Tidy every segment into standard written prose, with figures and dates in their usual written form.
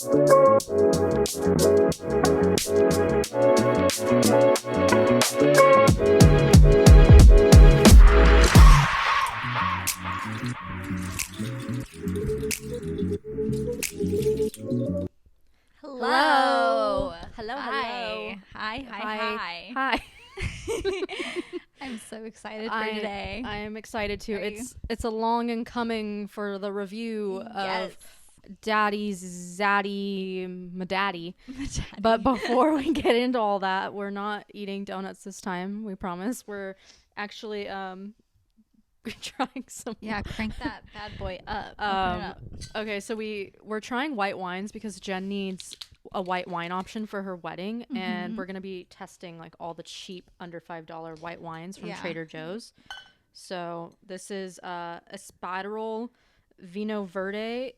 Hello. Hello. Hi. I'm so excited for today. I am excited too. It's a long and coming for the review of Daddy's Zaddy Madaddy. But before we get into all that, we're not eating donuts this time. We promise. We're actually trying some. Yeah, crank that bad boy up. Okay, so we're trying white wines because Jen needs a white wine option for her wedding, and we're gonna be testing like all the cheap under $5 white wines from Trader Joe's. So this is Espadrille Vino Verde.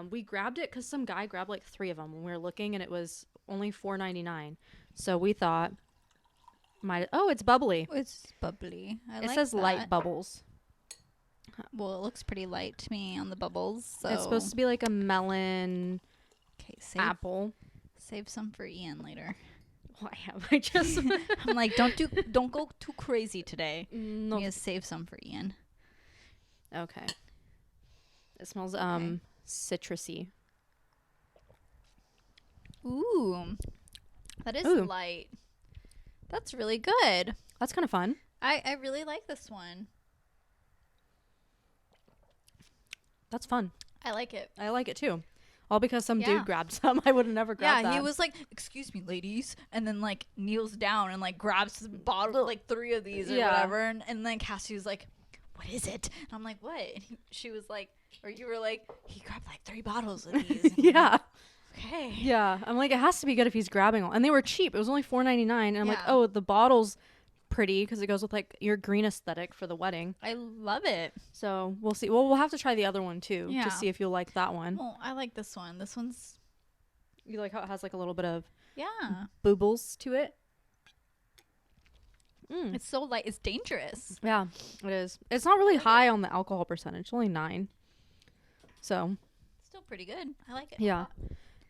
We grabbed it because some guy grabbed like 3 of them when we were looking, and it was only $4.99. So we thought, it's bubbly. It's bubbly. It says light bubbles. Well, it looks pretty light to me on the bubbles. So it's supposed to be like a melon, apple. Save some for Ian later. Well, I have. I just I'm like, don't go too crazy today. No. I'm gonna save some for Ian. Okay. It smells citrusy. Ooh, that is light. That's really good. That's kind of fun. I really like this one. That's fun. I like it. I like it too. All because some dude grabbed some. I would have never grabbed that. Yeah, he was like, "Excuse me, ladies," and then like kneels down and like grabs the bottle, like 3 of these or whatever, and then Cassie was like, "What is it?" And I'm like, "What?" And she was like, or you were like, "He grabbed like 3 bottles of these." Yeah. Like, okay. Yeah, I'm like, it has to be good if he's grabbing all, and they were cheap. It was only $4.99, and I'm like, oh, the bottle's pretty because it goes with like your green aesthetic for the wedding. I love it. So we'll see. Well, we'll have to try the other one too to see if you'll like that one. Well, I like this one. This one's, you like how it has like a little bit of boobles to it. It's so light. It's dangerous. Yeah, it is. It's not really high on the alcohol percentage. Only 9. So still pretty good. I like it. Yeah,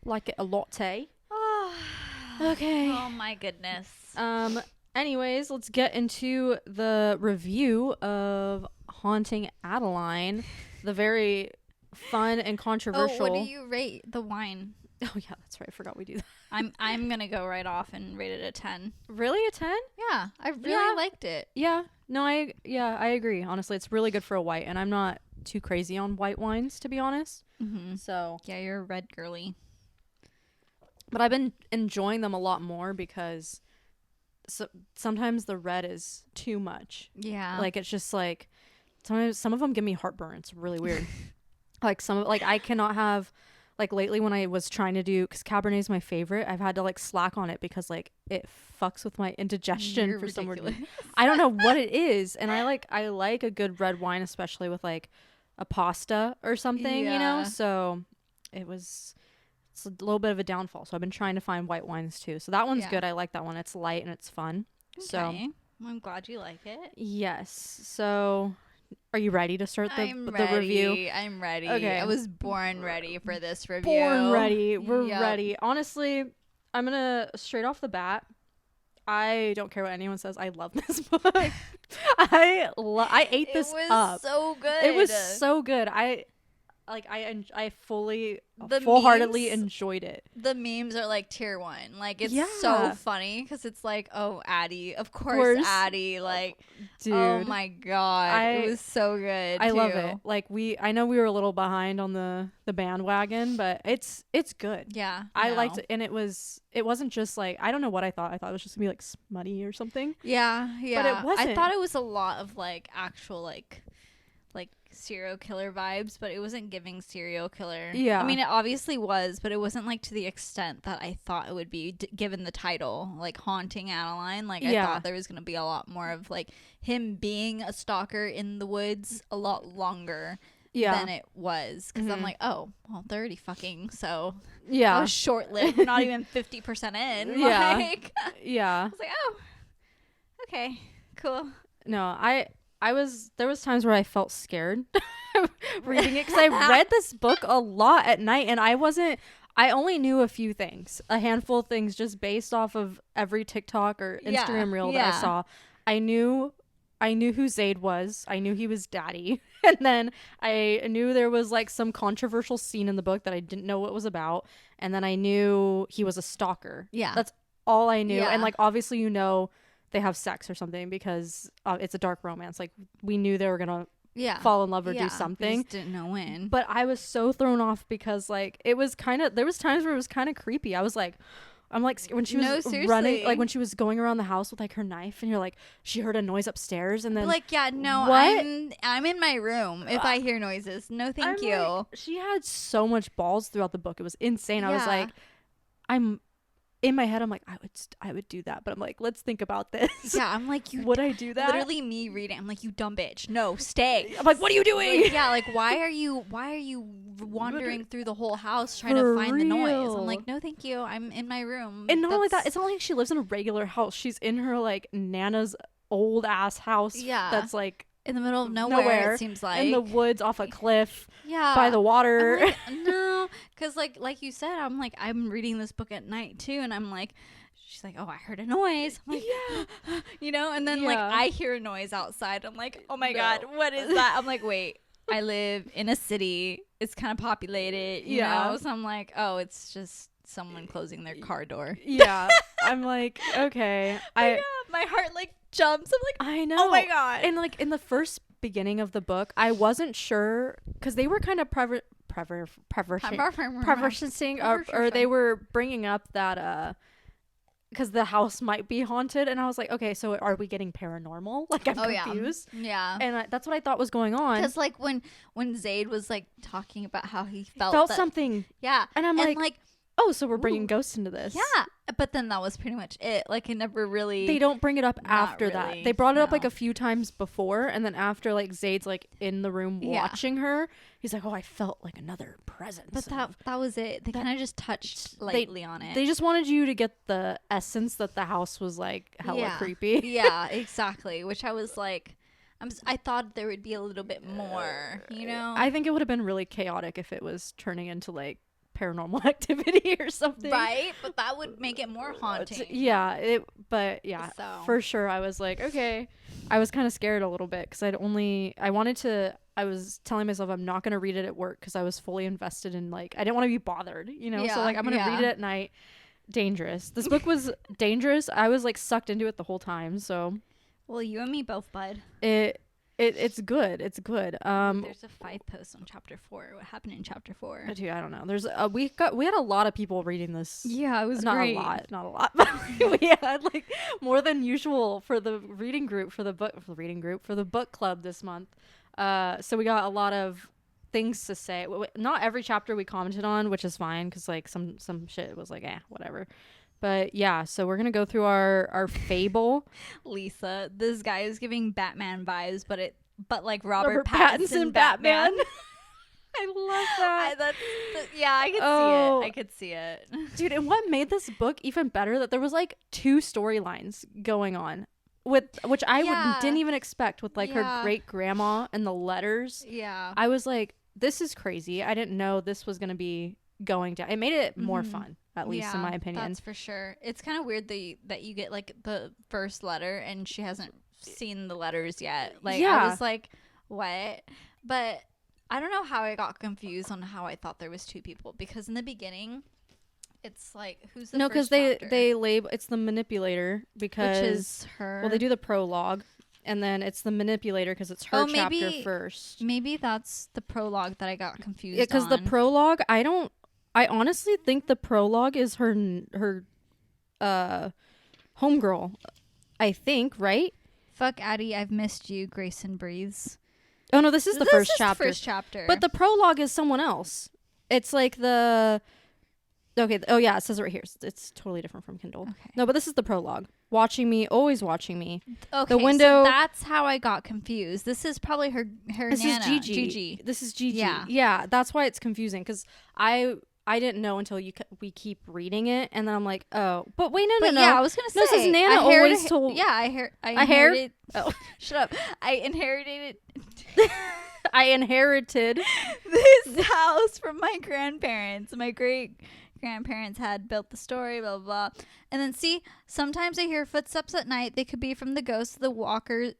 like it a latte. Okay. Oh my goodness. Anyways, let's get into the review of Haunting Adeline, the very fun and controversial. Oh, what do you rate the wine? Oh yeah, that's right. I forgot we do that. I'm gonna go right off and rate it a 10. Really, a 10? Yeah, I really liked it. Yeah, no, I agree. Honestly, it's really good for a white, and I'm not too crazy on white wines, to be honest. So yeah, you're a red girly. But I've been enjoying them a lot more because sometimes the red is too much. Yeah. Like, it's just like, sometimes some of them give me heartburn. It's really weird. Like, I cannot have, like, lately when I was trying to do, because Cabernet is my favorite, I've had to, like, slack on it because, like, it fucks with my indigestion for some reason. I don't know what it is. And I like a good red wine, especially with, like, a pasta or something, you know? So it's a little bit of a downfall. So I've been trying to find white wines too. So that one's good. I like that one. It's light and it's fun. Okay. So I'm glad you like it. Yes. So are you ready to start the review? I'm ready. Okay. I was born ready for this review. Born ready. We're ready. Honestly, I'm going to straight off the bat. I don't care what anyone says. I love this book. I ate this up. It was so good. It was so good. I full-heartedly enjoyed it. The memes are like tier 1. Like, it's so funny because it's like, oh, Addie. Of course, Addie. Like, dude. Oh my God. It was so good. I love it. Like, I know we were a little behind on the bandwagon, but it's good. Yeah. I liked it. And it wasn't just like, I don't know what I thought. I thought it was just gonna be like smutty or something. Yeah. Yeah. But it wasn't. I thought it was a lot of like actual like serial killer vibes, but it wasn't giving serial killer. Yeah. I mean, it obviously was, but it wasn't like to the extent that I thought it would be given the title, like Haunting Adeline. Like, I thought there was going to be a lot more of like him being a stalker in the woods a lot longer than it was. Because I'm like, oh, well, they're already fucking, so that was short-lived. We're not even 50% in. Yeah. Like, yeah. I was like, oh, okay, cool. No, there was times where I felt scared reading it because I read this book a lot at night, and I I only knew a few things, a handful of things, just based off of every TikTok or Instagram reel that I saw. I knew who Zayd was. I knew he was daddy. And then I knew there was like some controversial scene in the book that I didn't know what it was about. And then I knew he was a stalker. Yeah. That's all I knew. Yeah. And like, obviously, they have sex or something because it's a dark romance. Like, we knew they were going to fall in love or do something. Just didn't know when. But I was so thrown off because like, there was times where it was kind of creepy. I'm like, when she was running, like when she was going around the house with like her knife, and you're like, she heard a noise upstairs, and then like, yeah, no, what? I'm in my room if I hear noises. No, thank you. Like, she had so much balls throughout the book. It was insane. I was like, in my head, I'm like, I would do that, but I'm like, let's think about this. Yeah, I'm like, would I do that? Literally, me reading, I'm like, you dumb bitch. No, stay. I'm like, what are you doing? Like, yeah, like why are you wandering through the whole house trying to find the noise? I'm like, no, thank you. I'm in my room. And not only that, it's not like she lives in a regular house. She's in her like Nana's old ass house. Yeah, that's like in the middle of nowhere, it seems like, in the woods, off a cliff, by the water. Like, no, because like you said, I'm reading this book at night too, and I'm like, she's like, oh, I heard a noise. I'm like, and then like I hear a noise outside. I'm like, oh my god, what is that? I'm like, wait, I live in a city. It's kind of populated, you know. So I'm like, oh, it's just someone closing their car door. Yeah, I'm like, okay, my heart like jumps. I'm like, I know. Oh my god. And like in the first beginning of the book, I wasn't sure because they were kind of preversing or they were bringing up that because the house might be haunted, and I was like, okay, so are we getting paranormal? Like, I'm confused. Yeah. And that's what I thought was going on. Because like when Zayd was like talking about how he felt that, something. Yeah. And I'm like, oh, so we're bringing ghosts into this. Yeah. But then that was pretty much it. Like, it never really... They don't bring it up after that. They brought it up like a few times before, and then after like Zayd's like in the room watching her, he's like, oh, I felt like another presence. But that was it. They kind of just touched lightly on it. They just wanted you to get the essence that the house was like hella creepy. Yeah, exactly. Which I was like... I thought there would be a little bit more, you know? I think it would have been really chaotic if it was turning into like Paranormal Activity or something, right? But that would make it more haunting. For sure I was like, okay. I was kind of scared a little bit because I was telling myself I'm not going to read it at work because I was fully invested in like, I didn't want to be bothered, you know? So like, I'm going to read it at night. Dangerous. This book was dangerous. I was like sucked into it the whole time. So well, you and me both, bud. It's good. It's good. There's a 5 post on chapter 4. What happened in chapter 4? Dude, I don't know. There's we had a lot of people reading this. Yeah, it was not great. Not a lot, but we had like more than usual for the reading group for the book club this month. So we got a lot of things to say. Not every chapter we commented on, which is fine because like some shit was like whatever. But yeah, so we're gonna go through our fable. Lisa, this guy is giving Batman vibes, but like Robert Pattinson Batman. I love that. I could see it. Dude, and what made this book even better that there was like 2 storylines going on which I didn't even expect with like her great grandma and the letters. Yeah. I was like, this is crazy. I didn't know this was gonna be going down. It made it more fun. At least in my opinion. That's for sure. It's kind of weird that you get like the first letter and she hasn't seen the letters yet. Like I was like, what? But I don't know how I got confused on how I thought there was 2 people because in the beginning it's like who's the first chapter? they label it's the manipulator because which is her. Well, they do the prologue and then it's the manipulator because it's her chapter first. Maybe that's the prologue that I got confused. Because the prologue, I honestly think the prologue is her homegirl. I think, right? Fuck Addie, I've missed you. Grayson breathes. Oh no, this is the first chapter. First chapter. But the prologue is someone else. It's like the okay. Oh yeah, it says it right here. It's totally different from Kindle. Okay. No, but this is the prologue. Watching me, always watching me. Okay, the window. So that's how I got confused. This is probably her. This Nana. Is Gigi. This is Gigi. Yeah. That's why it's confusing because I didn't know until we keep reading it, and then I'm like, oh, but wait, no. Yeah, I was gonna say. This is Nana always told. Yeah, I inherited. Oh, shut up! I inherited. I inherited this house from my grandparents. My great grandparents had built the story, blah, blah, blah. And then see, sometimes I hear footsteps at night. They could be from the ghosts of the walkers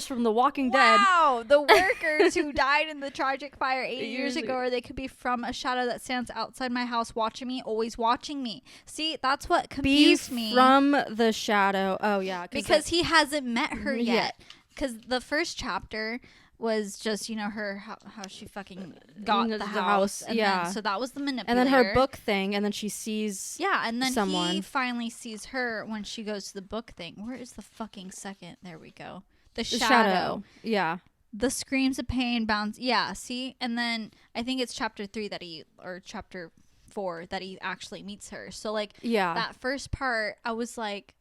from The Walking Dead. Wow, the workers who died in the tragic fire 8 years ago, or they could be from a shadow that stands outside my house watching me, always watching me. See, that's what confused me. From the shadow. Oh, yeah. Because he hasn't met her yet. Because the first chapter was just, you know, her how she fucking got the house. And then, so that was the manipulator. And then her book thing, and then she sees and then someone. He finally sees her when she goes to the book thing. Where is the fucking second? There we go. The shadow. Yeah. The screams of pain bounce. Yeah, see? And then I think it's chapter 3 or chapter 4 that he actually meets her. So, like, that first part, I was like,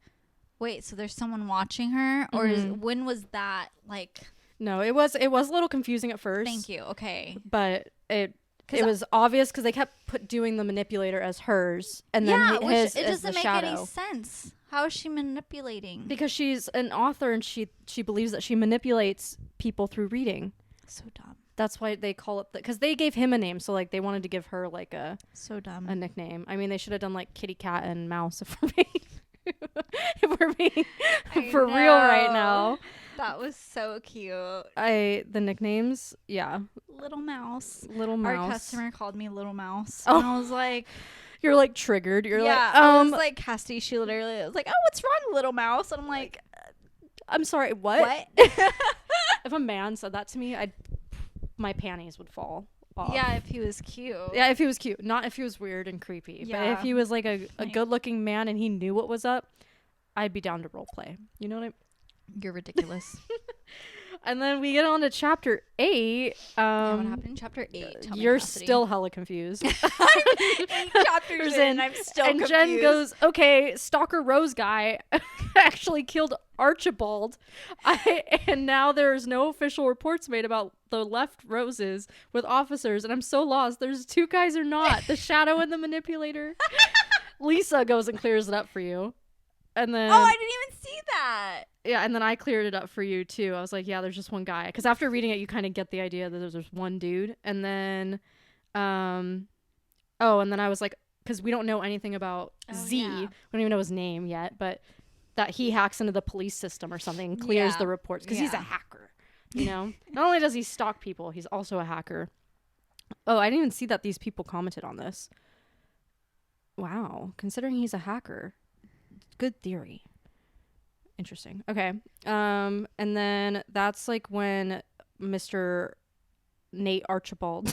wait, so there's someone watching her? Or when was that, like... No, it was a little confusing at first. Thank you. Okay. But it was obvious because they kept doing the manipulator as hers, and then his it as doesn't the make shadow. any sense. How is she manipulating? Because she's an author and she believes that she manipulates people through reading. So dumb. That's why they call it because they gave him a name, so like they wanted to give her like a nickname. I mean, they should have done like Kitty Cat and Mouse if we're being for real right now. That was so cute. The nicknames, yeah. Little Mouse. Our customer called me Little Mouse. Oh. And I was like... You're like triggered. You're like... I was like, Cassidy, she literally was like, oh, what's wrong, Little Mouse? And I'm like... I'm sorry, what? If a man said that to me, my panties would fall off. Yeah, if he was cute. Yeah, if he was cute. Not if he was weird and creepy. Yeah. But if he was like a good-looking man and he knew what was up, I'd be down to role play. You know what I mean? You're ridiculous. And then we get on to chapter 8. What happened in chapter 8? You're still hella confused. 8 chapters in, and I'm still confused. And Jen goes, okay, Stalker Rose guy actually killed Archibald. And now there's no official reports made about the left roses with officers. And I'm so lost. There's 2 guys or not. The shadow and the manipulator. Lisa goes and clears it up for you. And then... Oh, I didn't even see that. Yeah, and then I cleared it up for you, too. I was like, yeah, there's just one guy. Because after reading it, you kind of get the idea that there's one dude. And then... and then I was like... Because we don't know anything about Z. Yeah. We don't even know his name yet. But that he hacks into the police system or something and clears the reports. Because he's a hacker, you know? Not only does he stalk people, he's also a hacker. Oh, I didn't even see that these people commented on this. Wow. Considering he's a hacker... Good theory. Interesting. Okay. And then that's like when Mr. Nate Archibald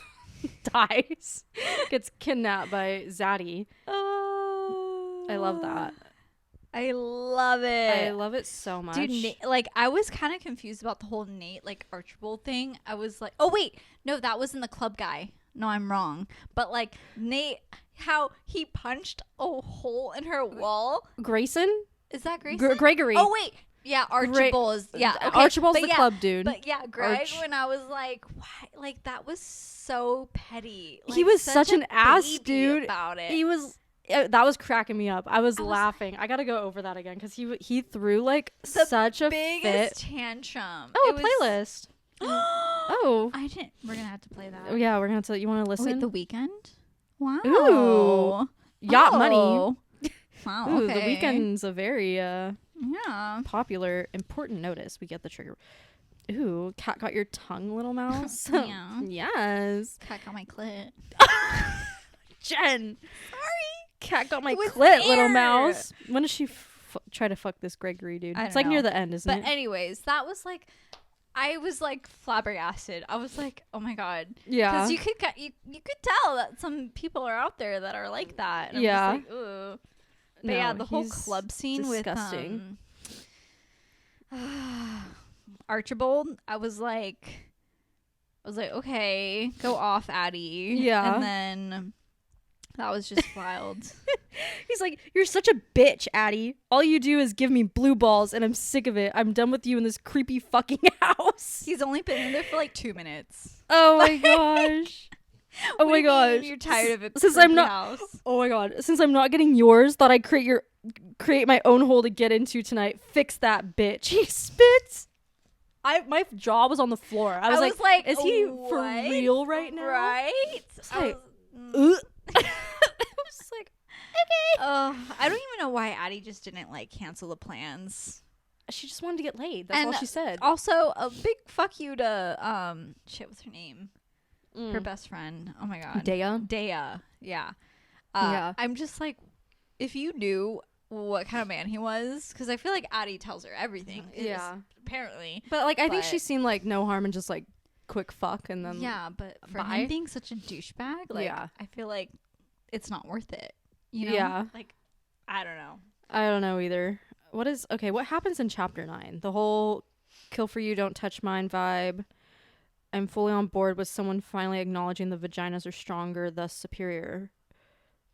dies. Gets kidnapped by Zaddy. Oh. I love that. I love it. I love it so much. Dude, like, I was kind of confused about the whole Nate, like, Archibald thing. I was like, oh, wait. No, that was in the club guy. No, I'm wrong. But, like, Nate... How he punched a hole in her wall. Grayson? Is that Grayson? Gregory. Oh, wait. Yeah, Archibald is... Yeah, okay. Archibald's the club dude. But yeah, Greg, when I was like, what? Like, that was so petty. Like, he was such an ass, dude. About it. He was... that was cracking me up. I was laughing. I gotta go over that again because he threw like such a biggest tantrum. Oh, playlist. Oh, I didn't. We're gonna have to play that. Yeah, we're gonna have to. You want to listen? Wait, The Weeknd. Wow. Ooh, yacht money. Wow. Ooh, okay. The Weeknd's a very popular, important notice. We get the trigger. Ooh, cat got your tongue, little mouse. Yeah. Yes. Cat got my clit. Jen. Sorry. Cat got my clit, little mouse. When does she try to fuck this Gregory dude? It's like near the end, isn't it? But anyways, that was like, I was like flabbergasted. I was like, oh my god. Yeah. Because you could tell that some people are out there that are like that. And yeah. I was like, ooh. But yeah, the whole club scene disgusting. with Archibald, I was like, okay, go off, Addie. Yeah. And then that was just wild. He's like, you're such a bitch, Addie. All you do is give me blue balls, and I'm sick of it. I'm done with you in this creepy fucking house. He's only been in there for like 2 minutes. Oh my gosh. Oh my gosh. You're tired of it. Since I'm not house. Oh my god. Since I'm not getting yours, thought I'd create my own hole to get into tonight. Fix that bitch. He spits. my jaw was on the floor. I was like, is he for real right now? Right? It's like, I was like, okay. I don't even know why Addie just didn't like cancel the plans. She just wanted to get laid. That's all she said. Also, a big fuck you to what's her name? Her best friend. Oh my god. Dea. Yeah. I'm just like, if you knew what kind of man he was, because I feel like Addie tells her everything. Yeah. Apparently. But like, I think she's seen like no harm in just like quick fuck and then. Yeah, but for him being such a douchebag, like, I feel like it's not worth it. You know? Yeah. Like, I don't know. I don't know either. What happens in chapter 9? The whole kill for you, don't touch mine vibe. I'm fully on board with someone finally acknowledging the vaginas are stronger, thus superior.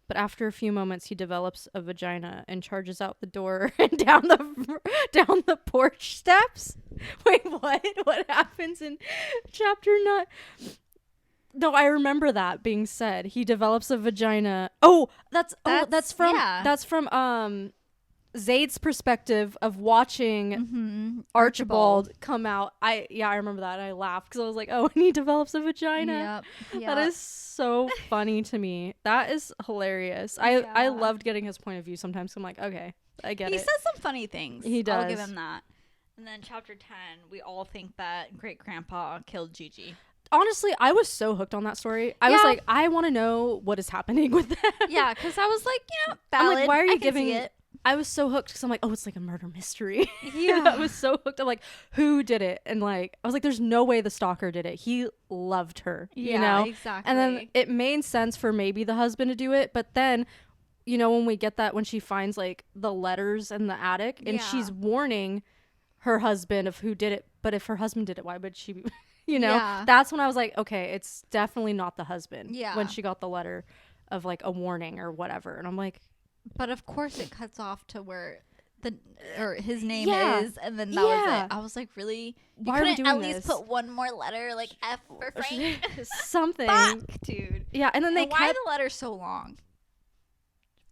But after a few moments, he develops a vagina and charges out the door and down the porch steps. Wait, what? What happens in chapter 9? No, I remember that being said. He develops a vagina. That's from Zayd's perspective of watching Archibald come out. I remember that. I laughed because I was like, oh, and he develops a vagina. Yep. That is so funny to me. That is hilarious. I loved getting his point of view sometimes. I'm like, okay, I get it. He says some funny things. He does. I'll give him that. And then chapter 10, we all think that great grandpa killed Gigi. Honestly, I was so hooked on that story. I was like, I want to know what is happening with them. Yeah, because I was like, valid. I'm like, why are you giving it? I was so hooked because I'm like, oh, it's like a murder mystery. Yeah. I was so hooked. I'm like, who did it? And like, I was like, there's no way the stalker did it. He loved her, you know? Exactly. And then it made sense for maybe the husband to do it. But then, you know, when we get that, when she finds like the letters in the attic and she's warning her husband of who did it. But if her husband did it, why would she, you know? That's when I was like, okay, it's definitely not the husband. Yeah. When she got the letter of like a warning or whatever. And I'm like, but of course it cuts off to where his name is, and then that was it. I was like, really? Why are we doing at this? least put one more letter, like F for Frank? Something. Fuck, dude. Yeah, and then they why the letter so long?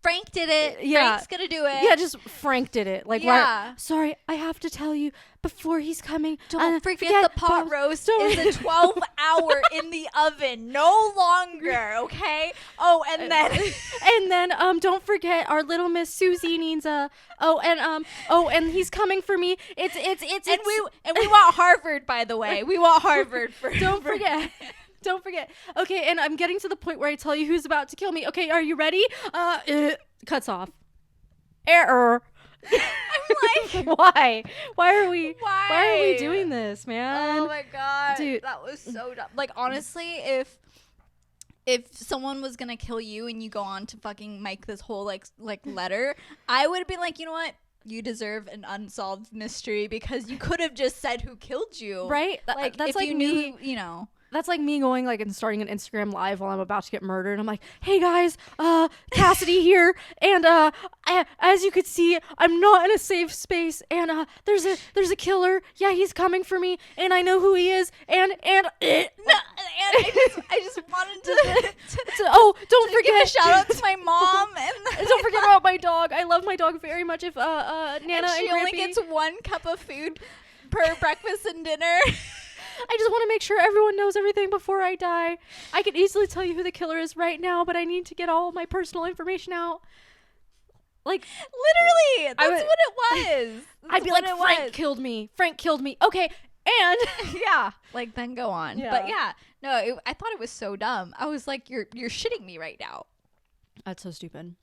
Frank did it. Yeah. Frank's gonna do it. Yeah, just Frank did it. Like, why? Sorry, I have to tell you before he's coming. Don't forget the pot roast is a 12-hour in the oven, no longer. Okay. Oh, and then don't forget our little Miss Susie needs and he's coming for me. It's we want Harvard, by the way. We want Harvard for. Don't forget. Don't forget. Okay, and I'm getting to the point where I tell you who's about to kill me. Okay, are you ready? Cuts off. Error. I'm like, why? Why are we doing this, man? Oh my god, dude, that was so dumb. Like, honestly, if someone was gonna kill you and you go on to fucking make this whole like letter, I would be like, you know what? You deserve an unsolved mystery because you could have just said who killed you, right? Like, that's if like you knew, you know. That's like me going like and starting an Instagram live while I'm about to get murdered. And I'm like, hey guys, Cassidy here. And as you could see, I'm not in a safe space. And there's a killer. Yeah, he's coming for me. And I know who he is. And I just wanted to don't forget give a shout out to my mom. And don't forget about my dog. I love my dog very much. If Nana and she only gets 1 cup of food per breakfast and dinner. I just want to make sure everyone knows everything before I die. I could easily tell you who the killer is right now, but I need to get all my personal information out. Like, literally, that's what it was. I'd be like, Frank killed me. Frank killed me. Okay, and yeah, like then go on. Yeah. But yeah, no, I thought it was so dumb. I was like, you're shitting me right now. That's so stupid.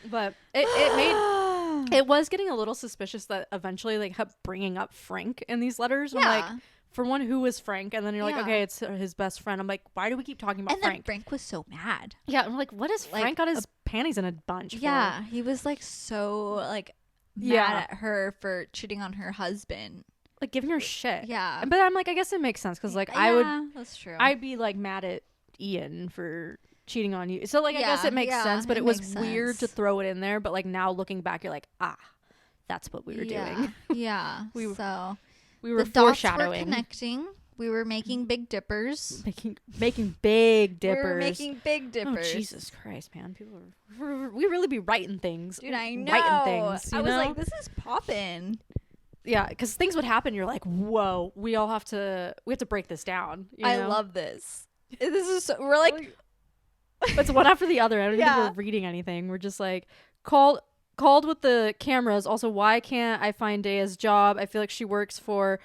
But it was getting a little suspicious that eventually they kept bringing up Frank in these letters. I'm like, for one, who was Frank? And then you're like, okay, it's his best friend. I'm like, why do we keep talking about Frank? And then Frank was so mad. Yeah, I'm like, what is Frank got his panties in a bunch for? Yeah, he was like so like mad at her for cheating on her husband. Like giving her shit. Yeah. But I'm like, I guess it makes sense because like that's true. I'd be like mad at Ian for cheating on you. So like I guess it makes sense, but it was weird to throw it in there. But like now looking back, you're like, that's what we were doing. Yeah. We were the foreshadowing. Dots were connecting. We were making big dippers. Making big dippers. We were making big dippers. Oh, Jesus Christ, man. We really be writing things. Dude, I know. Writing things. I was like, this is poppin'. Yeah, because things would happen. You're like, whoa, we have to break this down. You know? I love this. This is so, we're like it's one after the other. I don't think we're reading anything. We're just like called with the cameras. Also, why can't I find Daya's job? I feel like she works for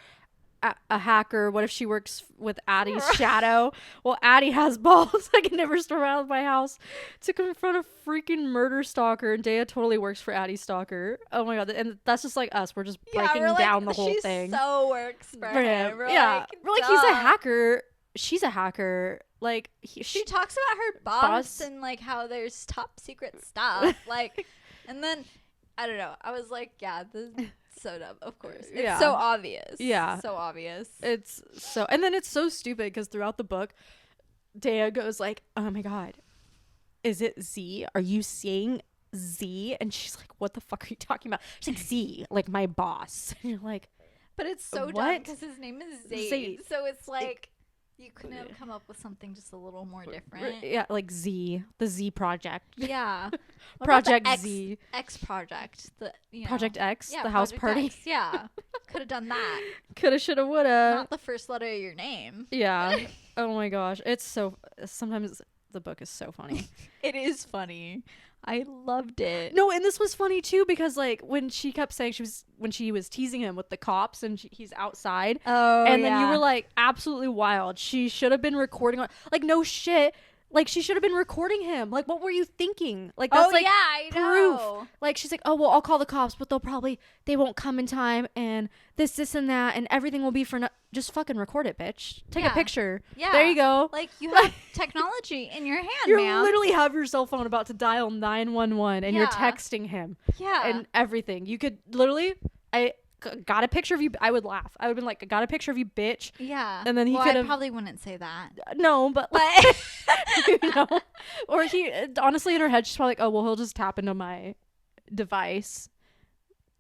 a hacker. What if she works with Addie's shadow? Well, Addie has balls. I can never storm out of my house to confront a freaking murder stalker, and Daya totally works for Addie's stalker. Oh my god, and that's just like us. We're just breaking down the whole thing. So works for him. We're like he's a hacker. She's a hacker. Like she talks about her boss and like how there's top secret stuff. Like, and then I don't know. I was like, yeah, this is so dumb. Of course, it's so obvious. Yeah, so obvious. It's so, and then it's so stupid because throughout the book, Daya goes like, "Oh my god, is it Z? Are you seeing Z?" And she's like, "What the fuck are you talking about?" She's like, "Z, like my boss." And you're like, but it's so dumb because his name is Zayd. So it's like. You couldn't have come up with something just a little more different. Yeah, like Z, the Z project. Yeah. Project Z. X project. Project X, the house party. X, yeah. Could have done that. Coulda, shoulda, woulda. Not the first letter of your name. Yeah. Oh my gosh. It's so, sometimes the book is so funny. It is funny. I loved it. No, and this was funny too because like when she kept saying when she was teasing him with the cops and he's outside. Oh, and then you were like, absolutely wild. She should have been recording like no shit. Like she should have been recording him. Like what were you thinking? Like that's like I proof. know. Like she's like, oh well, I'll call the cops, but they won't come in time, and this and that, and everything will be for just fucking record it, bitch. Take a picture. Yeah, there you go. Like you have technology in your hand. You ma'am. literally have your cell phone about to dial 911, and you're texting him. Yeah, and everything. You could lliterally. I got a picture of you. I would laugh. I would have been like, got a picture of you, bitch. Yeah. And then he could have. I probably wouldn't say that. No, but like, you know, or he honestly in her head she's probably like, oh well, he'll just tap into my device.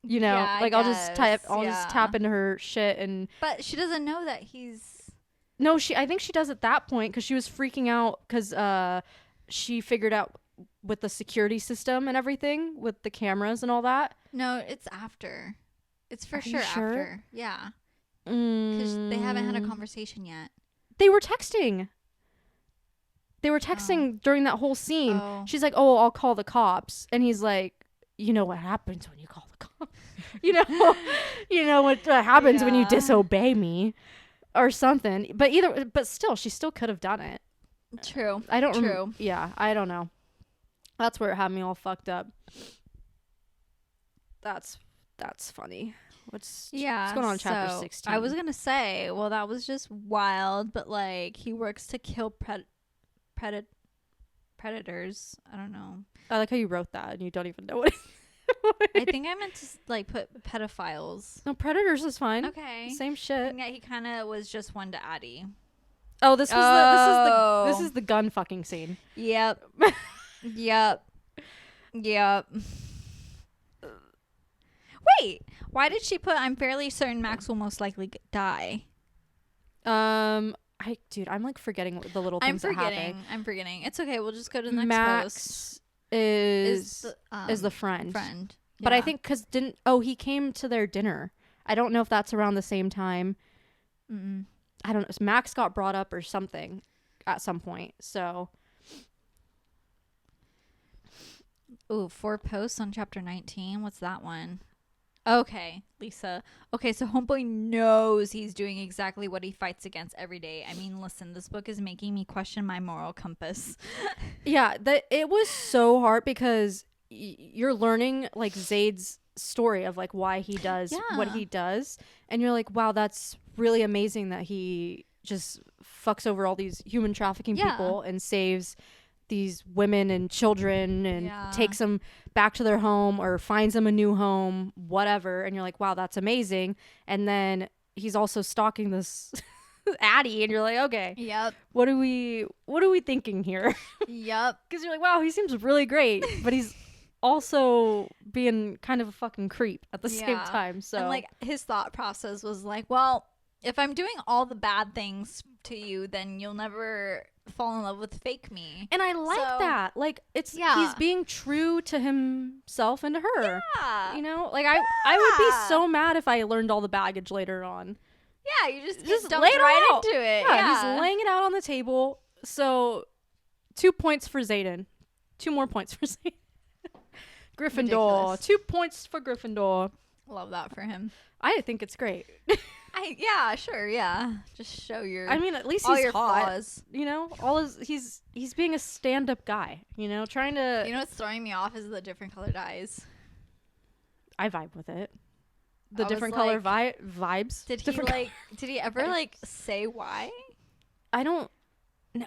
You know, like I'll just tap into her shit and. But she doesn't know that he's. No, I think she does at that point because she was freaking out because she figured out with the security system and everything with the cameras and all that. No, it's after. It's for sure after. Yeah. Because they haven't had a conversation yet. They were texting. During that whole scene. Oh. She's like, oh, I'll call the cops. And he's like, you know what happens when you call the cops? you know what happens when you disobey me or something. But still, she still could have done it. True. I don't yeah, I don't know. That's where it had me all fucked up. That's funny. What's going on in chapter 16? I was going to say, well, that was just wild, but like he works to kill predators. I don't know. I like how you wrote that and you don't even know what I think I meant to like put pedophiles. No, predators is fine. Okay. Same shit. Yeah, he kind of was just one to Addie. Oh, this is the gun fucking scene. Yep. Yep. Wait, why did she put I'm fairly certain Max will most likely die? I'm like forgetting the little things that happen. I'm forgetting. It's okay. We'll just go to the next Max post. is the friend. But I think because he came to their dinner. I don't know if that's around the same time. Mm-mm. I don't know. Max got brought up or something at some point. So. Ooh, 4 posts on chapter 19. What's that one? Okay, Lisa. Okay, so Homeboy knows he's doing exactly what he fights against every day. I mean, listen, this book is making me question my moral compass. Yeah, it was so hard because you're learning like Zayd's story of like why he does what he does, and you're like, wow, that's really amazing that he just fucks over all these human trafficking people and saves these women and children and takes them back to their home or finds them a new home, whatever. And you're like, wow, that's amazing. And then he's also stalking this Addie, and you're like, okay, yep. What are we thinking here? Yep. Because you're like, wow, he seems really great, but he's also being kind of a fucking creep at the same time. So and like his thought process was like, well, if I'm doing all the bad things to you, then you'll never fall in love with fake me. And I like that. Like, he's being true to himself and to her. Yeah. You know? Like, I would be so mad if I learned all the baggage later on. Yeah, you just lay it right out. into it. Yeah, he's laying it out on the table. So, 2 points for Xaden. 2 more points for Xaden. Gryffindor. Ridiculous. 2 points for Gryffindor. Love that for him. I think it's great. Just show your. I mean, at least all he's your hot. flaws. You know, he's being a stand-up guy. You know, trying to. You know what's throwing me off is the different colored eyes. I vibe with it. The I different was color like, vibes. Did he ever like say why? I don't. No,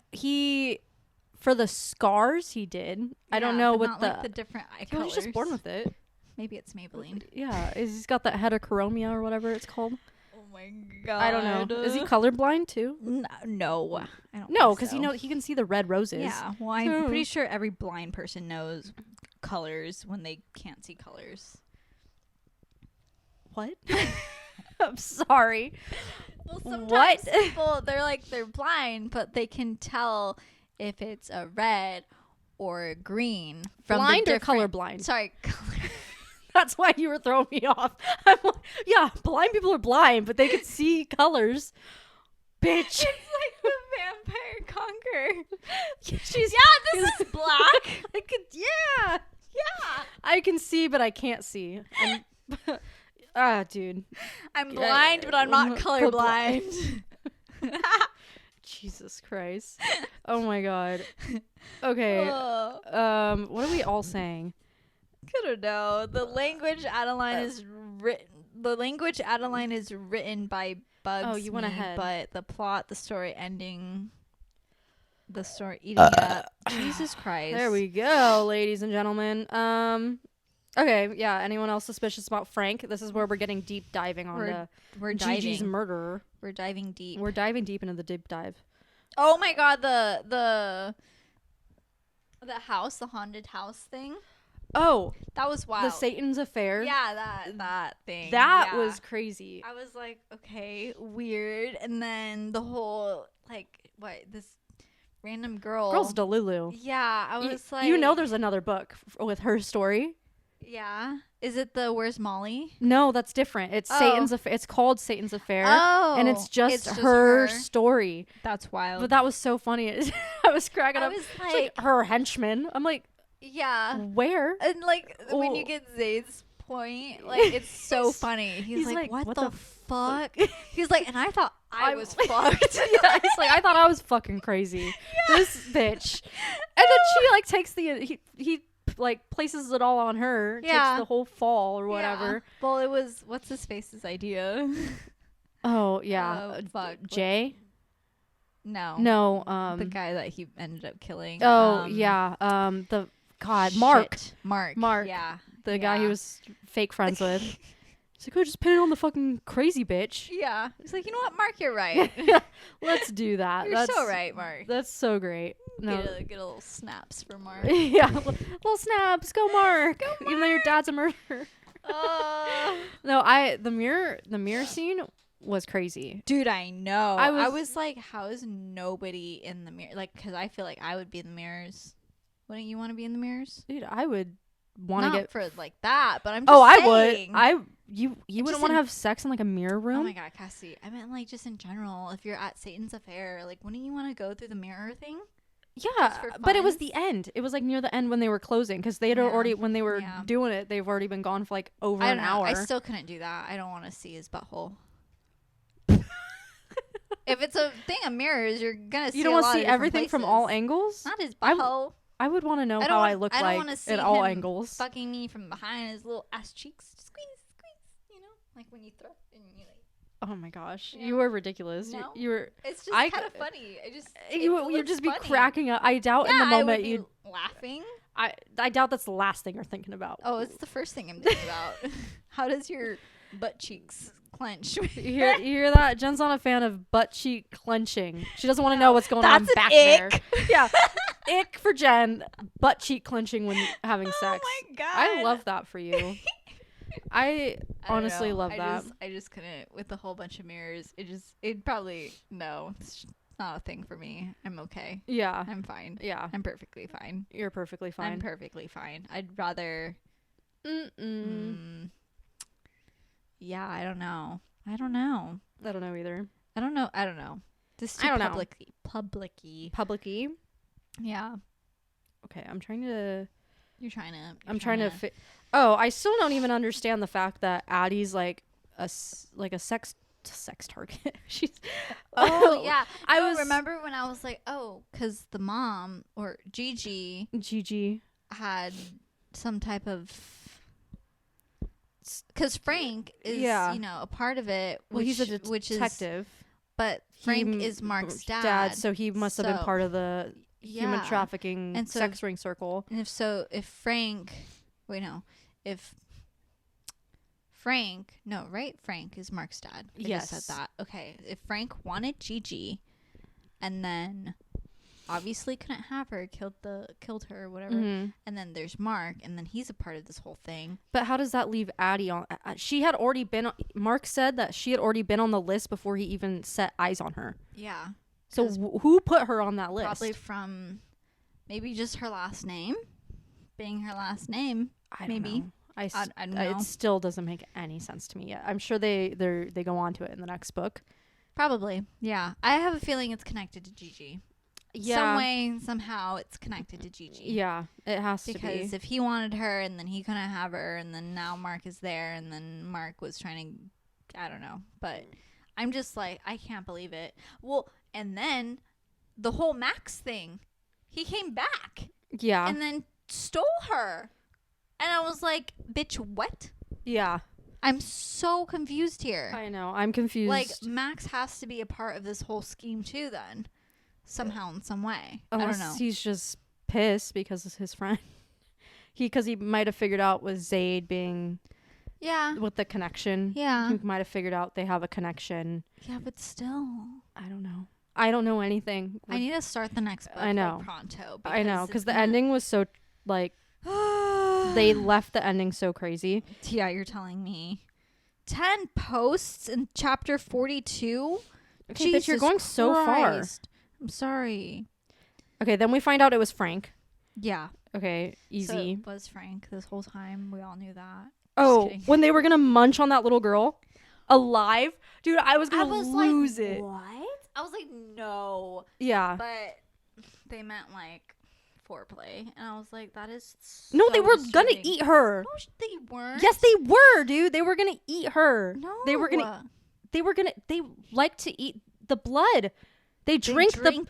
for the scars he did. I don't know but what not, the. like, the different eye He colors. was just born with it. Maybe it's Maybelline. Yeah, he's got that heterochromia or whatever it's called. Oh my god. I don't know. Is he colorblind too? No, I don't. No, because he can see the red roses. Yeah, well, I'm pretty sure every blind person knows colors when they can't see colors. What? I'm sorry. Well, sometimes What? people they're blind, but they can tell if it's a red or a green from Blind the or colorblind? Sorry, color. That's why you were throwing me off. I'm like, yeah, blind people are blind, but they can see colors. Bitch. It's like the vampire conqueror. This is black. I could, yeah. Yeah. I can see, but I can't see. Dude. I'm blind, but I'm not colorblind. Jesus Christ. Oh my god. Okay. What are we all saying? I don't know. The language Adeline is written. The language Adeline is written by Bugs. Oh, you went ahead. But the plot, the story ending, the story eating it up. Jesus Christ. There we go, ladies and gentlemen. Okay, yeah. Anyone else suspicious about Frank? This is where we're getting deep diving on we're Gigi's diving. murderer. We're diving deep. We're diving deep into the deep dive. Oh my god, the house, the haunted house thing. Oh, that was wild. The Satan's affair. Yeah, that thing. That was crazy. I was like, okay, weird. And then the whole this random girl's Delulu. Yeah, I was like, you know, there's another book with her story. Yeah, is it the Where's Molly? No, that's different. It's Satan's affair. It's called Satan's Affair. Oh, and it's just her story. That's wild. But that was so funny. I was cracking up. I was like her henchman. I'm like, yeah, where? And when you get Zayd's point, it's so funny. He's like, what the fuck? He's like, and I thought I was fucked. Yeah, he's like, I thought I was fucking crazy. Yeah. This bitch. And then she takes he places it all on her. Takes the whole fall or whatever. Yeah. Well, it was what's his face's idea. Oh yeah, fuck. Jay. No, the guy that he ended up killing. Oh yeah, Mark. Yeah, the guy he was fake friends with. He's like, oh, just pin it on the fucking crazy bitch. Yeah, he's like, you know what, Mark, you're right. Let's do that. You're so right, Mark. That's so great. No, get a little snaps for Mark. Yeah, little snaps. Go Mark. Even though your dad's a murderer. No, the mirror scene was crazy. Dude, I know. I was like, how is nobody in the mirror? Because I feel like I would be in the mirrors. Wouldn't you want to be in the mirrors? Dude, I would want to get for that, but I'm just saying. I would. You wouldn't want to have sex in a mirror room? Oh my god, Cassie. I meant just in general. If you're at Satan's affair, wouldn't you want to go through the mirror thing? Yeah, but it was the end. It was near the end when they were closing because they had already when they were doing it. They've already been gone for over an hour. I still couldn't do that. I don't want to see his butthole. If it's a thing of mirrors, you're gonna see. You don't want to see everything from all angles. Not his butthole. I would want to know how I look like at all angles. Fucking me from behind his little ass cheeks. Squeeze. When you throw and you oh my gosh, you were ridiculous. No? You were. It's just kind of funny. You'd just be cracking up. I doubt in the moment you laughing. I doubt that's the last thing you're thinking about. Oh, it's the first thing I'm thinking about. How does your butt cheeks clench? You hear that? Jen's not a fan of butt cheek clenching. She doesn't want to know what's going on back there. Yeah. Ick for Jen. Butt cheek clenching when having sex. Oh my god. I love that for you. I honestly love that. I just couldn't with a whole bunch of mirrors. It probably no. not a thing for me. I'm okay. Yeah. I'm fine. Yeah. I'm perfectly fine. You're perfectly fine. I'm perfectly fine. I'd rather. Yeah, I don't know. I don't know either. I don't know. This is too public-y. Yeah. Okay, I'm trying to. You're trying to. Oh, I still don't even understand the fact that Addie's like a sex target. She's. Oh yeah, I remember when I was like, oh, because the mom or Gigi had some type of. Because Frank is, a part of it. Well, he's a detective. But Frank is Mark's dad. So he must have been part of the human trafficking and sex ring circle. And if Frank is Mark's dad. I just said that. Okay. If Frank wanted Gigi and then obviously couldn't have her, killed her or whatever, and then there's Mark, and then he's a part of this whole thing. But how does that leave Addie on? She had already been. Mark said that she had already been on the list before he even set eyes on her. Yeah. So who put her on that list? Probably from maybe just her last name, being her last name. I don't know. I don't know. It still doesn't make any sense to me yet. I'm sure they go on to it in the next book. Probably. Yeah. I have a feeling it's connected to Gigi. Yeah. Some way, somehow, it's connected to Gigi. Yeah, it has to be. Because if he wanted her, and then he couldn't have her, and then now Mark is there, and then Mark was trying to, I don't know. But I'm just like, I can't believe it. Well, and then the whole Max thing, he came back. Yeah. And then stole her. And I was like, bitch, what? Yeah. I'm so confused here. I know, I'm confused. Like, Max has to be a part of this whole scheme too, then. Somehow in some way. Unless I don't know. He's just pissed because it's his friend. Because he might have figured out with Zayd being with the connection. Yeah. He might have figured out they have a connection. Yeah, but still. I don't know anything. I need to start the next book. I know. Like, pronto. I know, because the ending was so like they left the ending so crazy. Yeah, you're telling me. 10 posts in chapter 42. Okay, Jesus but you're going so far. I'm sorry. Okay, then we find out it was Frank. Yeah. Okay, easy. So it was Frank this whole time. We all knew that. Oh, when they were going to munch on that little girl alive? Dude, I was going to lose it. What? I was like, no. Yeah. But they meant like foreplay. And I was like, that is so No, they were going to disturbing. eat her. No, they weren't. Yes, they were, dude. They were going to eat her. No. They like to eat the blood. They drink the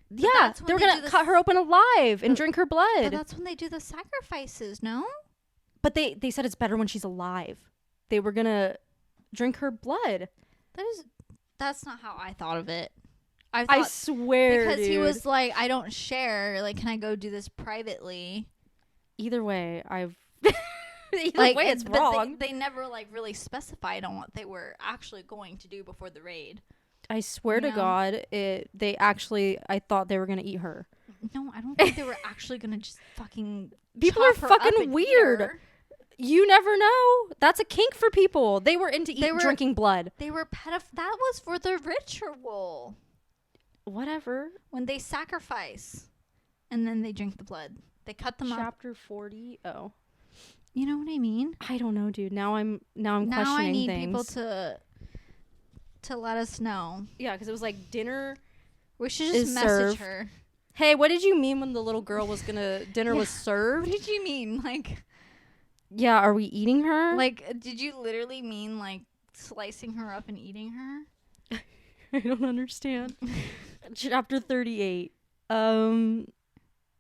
yeah, they were gonna cut her open alive and drink her blood. But that's when they do the sacrifices, no? But they said it's better when she's alive. They were gonna drink her blood. That's not how I thought of it. I swear, because dude. he was like, I don't share. Like, can I go do this privately? Either way, it's wrong. They never like really specified on what they were actually going to do before the raid. I swear to God, I thought they were going to eat her. No, I don't think they were actually going to just fucking people are fucking weird. You never know. That's a kink for people. They were into drinking blood. They were that was for the ritual. Whatever. When they sacrifice and then they drink the blood. They cut them up. Chapter 40. Oh. You know what I mean? I don't know, dude. Now I'm questioning things. Now I need people to let us know. Yeah, because it was like dinner. We should just message her. Hey, what did you mean when the little girl was dinner was served? What did you mean? Like, yeah, are we eating her? Like, did you literally mean like slicing her up and eating her? I don't understand. Chapter 38. Oh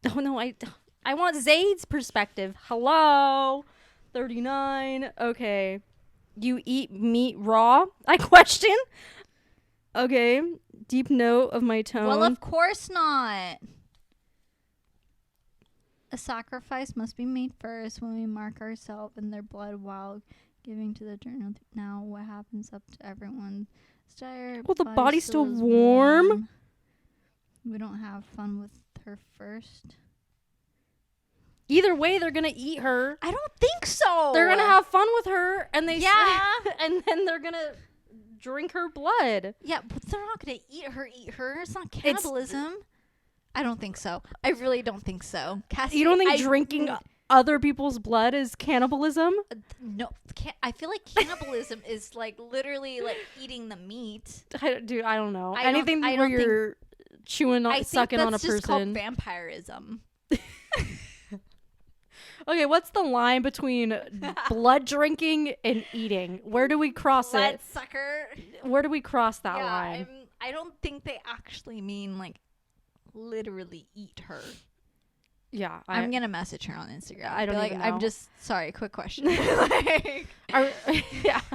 no, I want Zayd's perspective. Hello. 39. Okay. You eat meat raw? I question. Okay. Deep note of my tone. Well, of course not. A sacrifice must be made first when we mark ourselves in their blood while giving to the journal. Now, what happens up to everyone? Well, the body's still warm. We don't have fun with her first. Either way, they're gonna eat her. I don't think so. They're gonna have fun with her, and and then they're gonna drink her blood. Yeah, but they're not gonna eat her. It's not cannibalism. I don't think so. I really don't think so. Cassie, you don't think drinking other people's blood is cannibalism? No, I feel like cannibalism is like literally like eating the meat. I don't know. Anything where you're chewing on, sucking on a person. Just called vampirism. Okay, what's the line between blood drinking and eating? Where do we cross it? Bloodsucker. Where do we cross that line? I don't think they actually mean like literally eat her. Yeah, I'm gonna message her on Instagram. I don't even know. I'm just sorry. Quick question. Are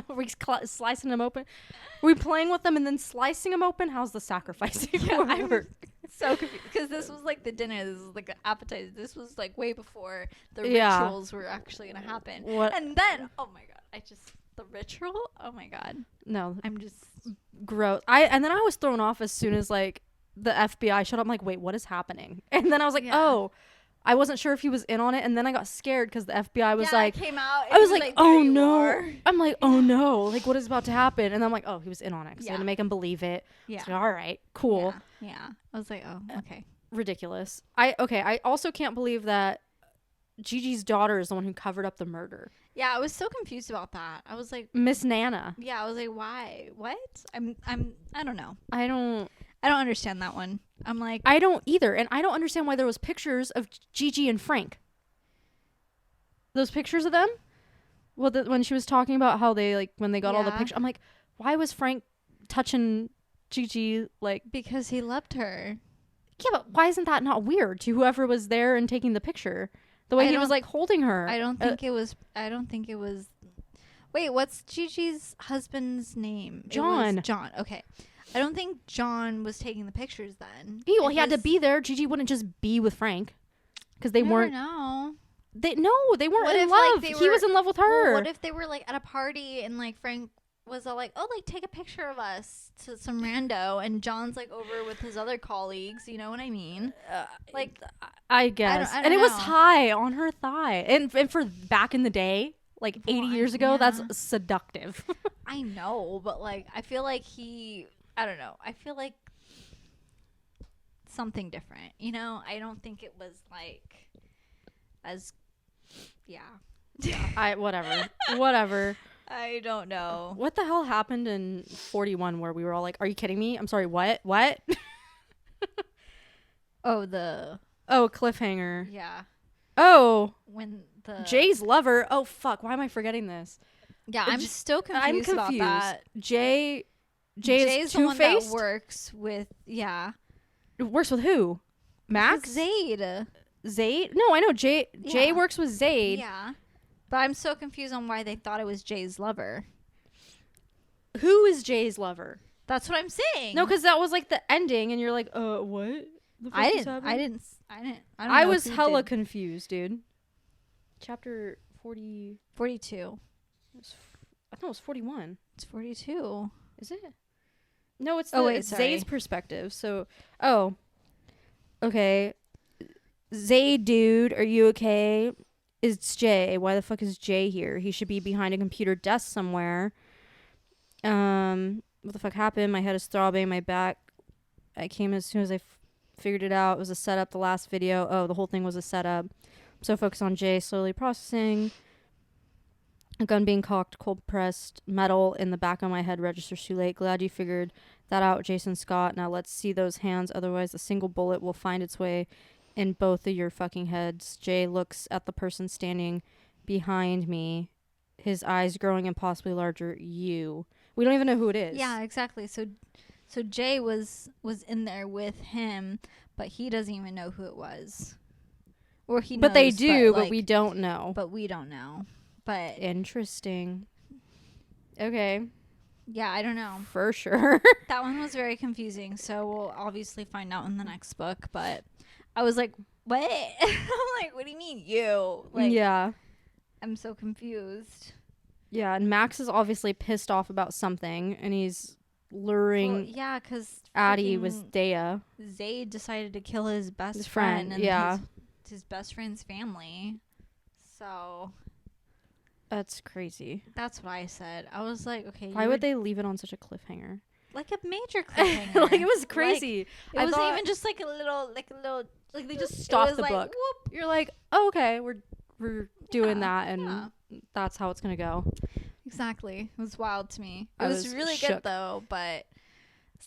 we slicing them open? Are we playing with them and then slicing them open? How's the sacrificing work? So confused because this was like the dinner. This was like the appetizer. This was like way before the rituals were actually gonna happen. What? And then, oh my god, the ritual. Oh my god. No, I'm just gross. And then I was thrown off as soon as like the FBI showed up. I'm like, wait, what is happening? And then I was like, oh. I wasn't sure if he was in on it, and then I got scared because the FBI was like, came out. I was like, oh no. I'm like, oh no, like what is about to happen? And I'm like, oh, he was in on it. So I had to make him believe it. Yeah. So, all right, cool. Yeah. I was like, oh, okay. Ridiculous. I also can't believe that Gigi's daughter is the one who covered up the murder. Yeah, I was so confused about that. I was like, Miss Nana. Yeah, I was like, why? What? I don't know. I don't understand that one. I'm like, I don't either, and I don't understand why there was pictures of Gigi and Frank. Those pictures of them, well, when she was talking about how they like when they got all the pictures, I'm like, why was Frank touching Gigi like? Because he loved her. Yeah, but why isn't that not weird to whoever was there and taking the picture? The way he was like holding her. I don't think it was. Wait, what's Gigi's husband's name? John. John. Okay. I don't think John was taking the pictures then. Well, he had to be there. Gigi wouldn't just be with Frank because they weren't. No. They weren't in love. He was in love with her. Well, what if they were like at a party and like Frank was all like, "Oh, like take a picture of us to some rando," and John's like over with his other colleagues. You know what I mean? Like, I guess. I don't and it know. was high on her thigh, and for back in the day, like 80 years ago, that's seductive. I know, but like I feel like I don't know. I feel like something different. You know, I don't think it was like as whatever. I don't know. What the hell happened in 41 where we were all like, "Are you kidding me? I'm sorry, what?" Cliffhanger. Yeah. Oh, when Jay's lover. Oh fuck, why am I forgetting this? Yeah, I'm still confused about that. Jay's the one that works with Works with who? Max? Zayd? No, I know Jay works with Zayd. Yeah. But I'm so confused on why they thought it was Jay's lover. Who is Jay's lover? That's what I'm saying. No, because that was like the ending, and you're like, what? I was hella confused, dude. Chapter 42. I thought it was 41. It's 42. Is it? No, it's Zayd's perspective. So, okay. Zayd, dude, are you okay? It's Jay. Why the fuck is Jay here? He should be behind a computer desk somewhere. What the fuck happened? My head is throbbing. My back. I came as soon as I figured it out. It was a setup. The last video. Oh, the whole thing was a setup. I'm so focused on Jay. Slowly processing. A gun being cocked, cold pressed, metal in the back of my head registers too late. Glad you figured that out, Jason Scott. Now let's see those hands. Otherwise, a single bullet will find its way in both of your fucking heads. Jay looks at the person standing behind me, his eyes growing impossibly larger. You. We don't even know who it is. Yeah, exactly. So Jay was in there with him, but he doesn't even know who it was. Or he knows, but they do, but we don't know. But we don't know. But interesting. Okay. Yeah, I don't know. For sure. That one was very confusing, so we'll obviously find out in the next book, but I was like, what? I'm like, what do you mean you? Like, yeah. I'm so confused. Yeah, and Max is obviously pissed off about something, and he's luring because Addie was Dea. Zayd decided to kill his best friend and his best friend's family. So That's crazy. That's what I said. I was like, okay. Why would they leave it on such a cliffhanger? Like a major cliffhanger. Like, it was crazy. Like, it wasn't even just like a little, like they just stopped the like, book. Whoop. You're like, oh, okay, we're doing that, and that's how it's gonna go. Exactly. It was wild to me. It I was was really shook. good though, but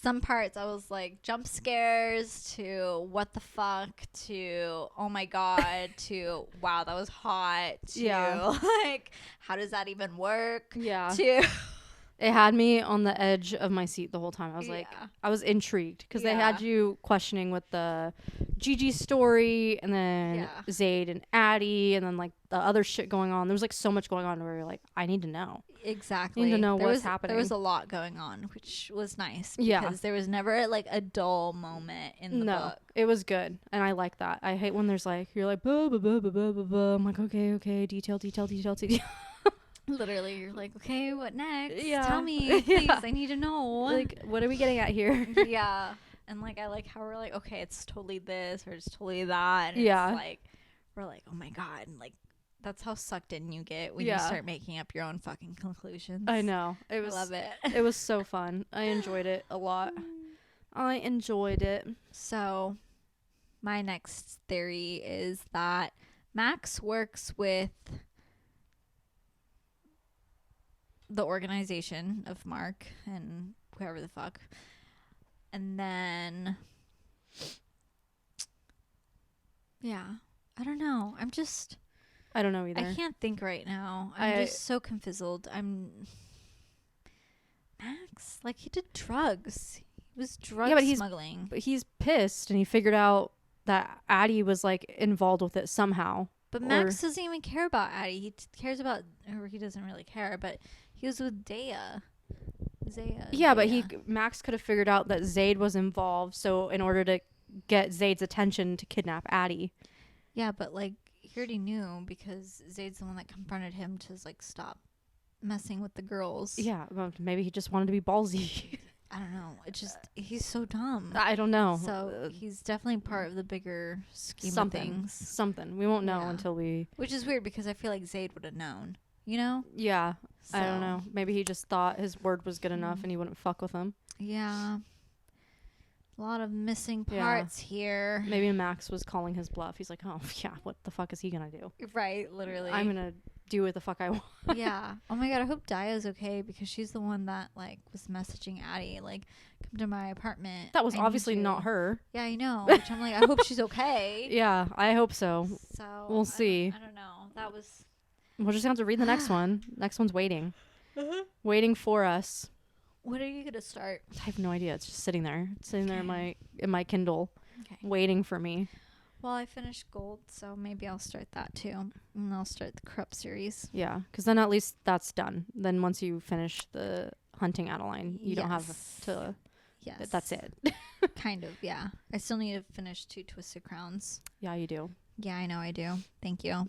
some parts I was like jump scares to what the fuck to oh my god to wow that was hot to like how does that even work to it had me on the edge of my seat the whole time. I was like, I was intrigued because they had you questioning with the Gigi story and then Zayd and Addie and then like the other shit going on. There was like so much going on where you're like, I need to know. Exactly. I need to know what's happening. There was a lot going on, which was nice because there was never like a dull moment in the book. It was good. And I like that. I hate when there's like, you're like, blah, blah, blah, blah, blah, blah, blah. I'm like, okay, detail. Literally, you're like, okay, what next? Yeah. Tell me, please. I need to know. Like, what are we getting at here? Yeah. And like, I like how we're like, okay, it's totally this or it's totally that. And it's like, we're like, oh my God. And like, that's how sucked in you get when you start making up your own fucking conclusions. I know. I love it. It was so fun. I enjoyed it a lot. I enjoyed it. So, my next theory is that Max works with the organization of Mark and whoever the fuck. And then, I don't know. I don't know either. I can't think right now. I'm just so confizzled. Max, like he did drugs. He was drug smuggling. But he's pissed and he figured out that Addie was like involved with it somehow. But Max doesn't even care about Addie. He cares about, or he doesn't really care, but he was with Zaya. Yeah, but Max could have figured out that Zayd was involved, so in order to get Zayd's attention to kidnap Addie. Yeah, but like he already knew because Zayd's the one that confronted him to like stop messing with the girls. Yeah, well, maybe he just wanted to be ballsy. I don't know. It's just he's so dumb. I don't know. So he's definitely part of the bigger scheme of things. Something. We won't know until we... Which is weird because I feel like Zayd would have known. You know? Yeah. So. I don't know. Maybe he just thought his word was good enough and he wouldn't fuck with him. Yeah. A lot of missing parts here. Maybe Max was calling his bluff. He's like, oh, yeah, what the fuck is he going to do? Right, literally. I'm going to do what the fuck I want. Yeah. Oh my God, I hope Daya's okay because she's the one that, like, was messaging Addie, like, come to my apartment. That was obviously not her. Yeah, I know. Which I'm like, I hope she's okay. Yeah, I hope so. So. We'll see. I don't know. That was... We'll just have to read the next one. Next one's waiting. Waiting for us. When are you gonna start? I have no idea. It's just sitting there. It's sitting there in my Kindle. Okay. Waiting for me. Well, I finished Gold, so maybe I'll start that too. And I'll start the Corrupt series. Yeah, because then at least that's done. Then once you finish the Haunting Adeline, you don't have to... Yes. That's it. Kind of, yeah. I still need to finish 2 Twisted Crowns. Yeah, you do. Yeah, I know I do. Thank you.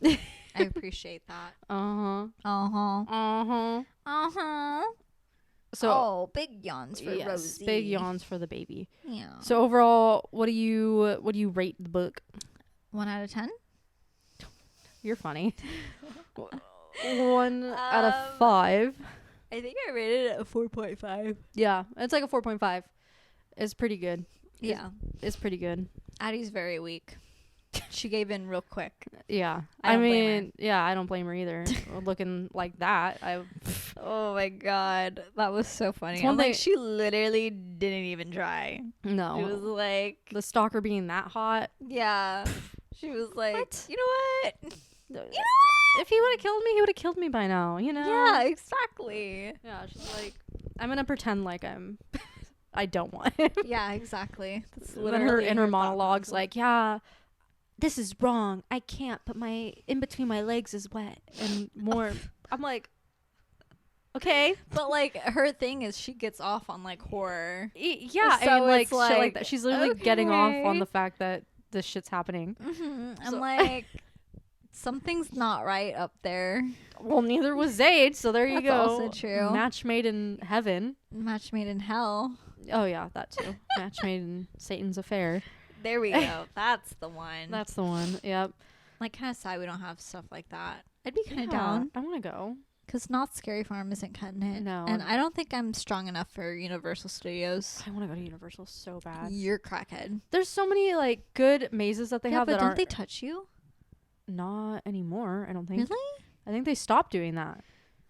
I appreciate that. So, big yawns for Rosie. Big yawns for the baby. Yeah. So overall, what do you rate the book? 1 out of 10? You're funny. 1 out of 5. I think I rated it a 4.5. Yeah, it's like a 4.5. It's pretty good. Yeah. It's pretty good. Addie's very weak. She gave in real quick. Yeah. I mean, yeah, I don't blame her either. Looking like that. Oh my God. That was so funny. I'm like, she literally didn't even try. No. It was like... The stalker being that hot. Yeah. She was like, what? You know what? If he would have killed me, he would have killed me by now, you know? Yeah, exactly. Yeah, she's like, I'm going to pretend like I don't want him. Yeah, exactly. That's literally her inner monologues like, yeah, this is wrong. I can't, but in between my legs is wet and warm. I'm like, okay. But like her thing is she gets off on like horror. Yeah, so I mean, like shit like that. She's literally getting off on the fact that this shit's happening. Mm-hmm. I'm like, something's not right up there. Well, neither was Zayd, so there you go. That's also true. Match made in heaven. Match made in hell. Oh yeah, that too. Match made in Satan's affair. There we go. That's the one. That's the one. Yep. Like, kind of sad we don't have stuff like that I'd be kind of down. I want to go. Because Knott's Scary Farm isn't cutting it. No. And I don't think I'm strong enough for Universal Studios. I want to go to Universal so bad. You're crackhead. There's so many like good mazes that they have that don't aren't. they touch you? Not anymore, I don't think. Really? I think they stopped doing that.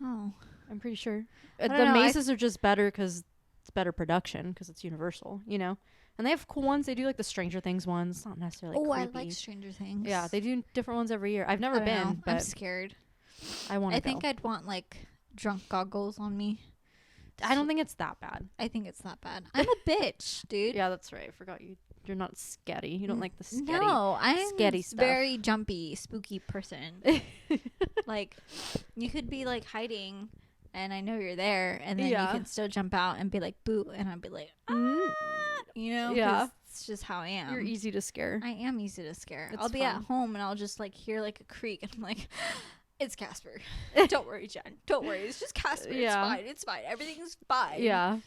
Oh. I'm pretty sure. I The don't know, mazes are just better because it's better production because it's Universal, you know? And they have cool ones. They do like the Stranger Things ones. It's not necessarily creepy. I like Stranger Things. Yeah, they do different ones every year. I've never been, but I'm scared. I want to go. I think I'd want like drunk goggles on me. I don't think it's that bad. I think it's that bad. I'm a bitch, dude. Yeah, that's right. I forgot you're not scatty. You don't like the scatty. No, I'm scatty stuff. Very jumpy, spooky person. Like, you could be like hiding, and I know you're there, and then you can still jump out and be like, "Boo," and I'd be like, you know, yeah, it's just how I am. You're easy to scare. I am easy to scare. It's I'll be fun. at home and I'll just like hear like a creak, and I'm like, "It's Casper. Don't worry, Jen. Don't worry. It's just Casper. Yeah. It's fine. It's fine. Everything's fine." Yeah.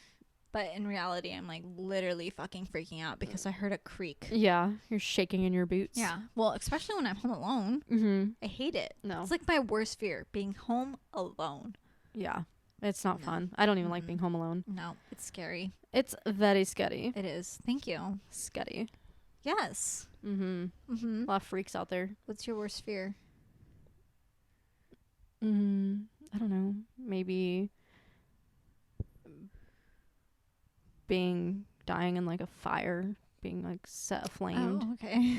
But in reality, I'm like literally fucking freaking out because I heard a creak. Yeah, you're shaking in your boots. Yeah. Well, especially when I'm home alone. Mm-hmm. I hate it. No. It's like my worst fear, being home alone. Yeah. It's not fun. I don't even like being home alone. No, it's scary. It's very scary. It is. Thank you. Scary. Yes. Mm-hmm. Mm-hmm. A lot of freaks out there. What's your worst fear? I don't know. Maybe dying in like a fire, being like set aflamed. Oh, okay.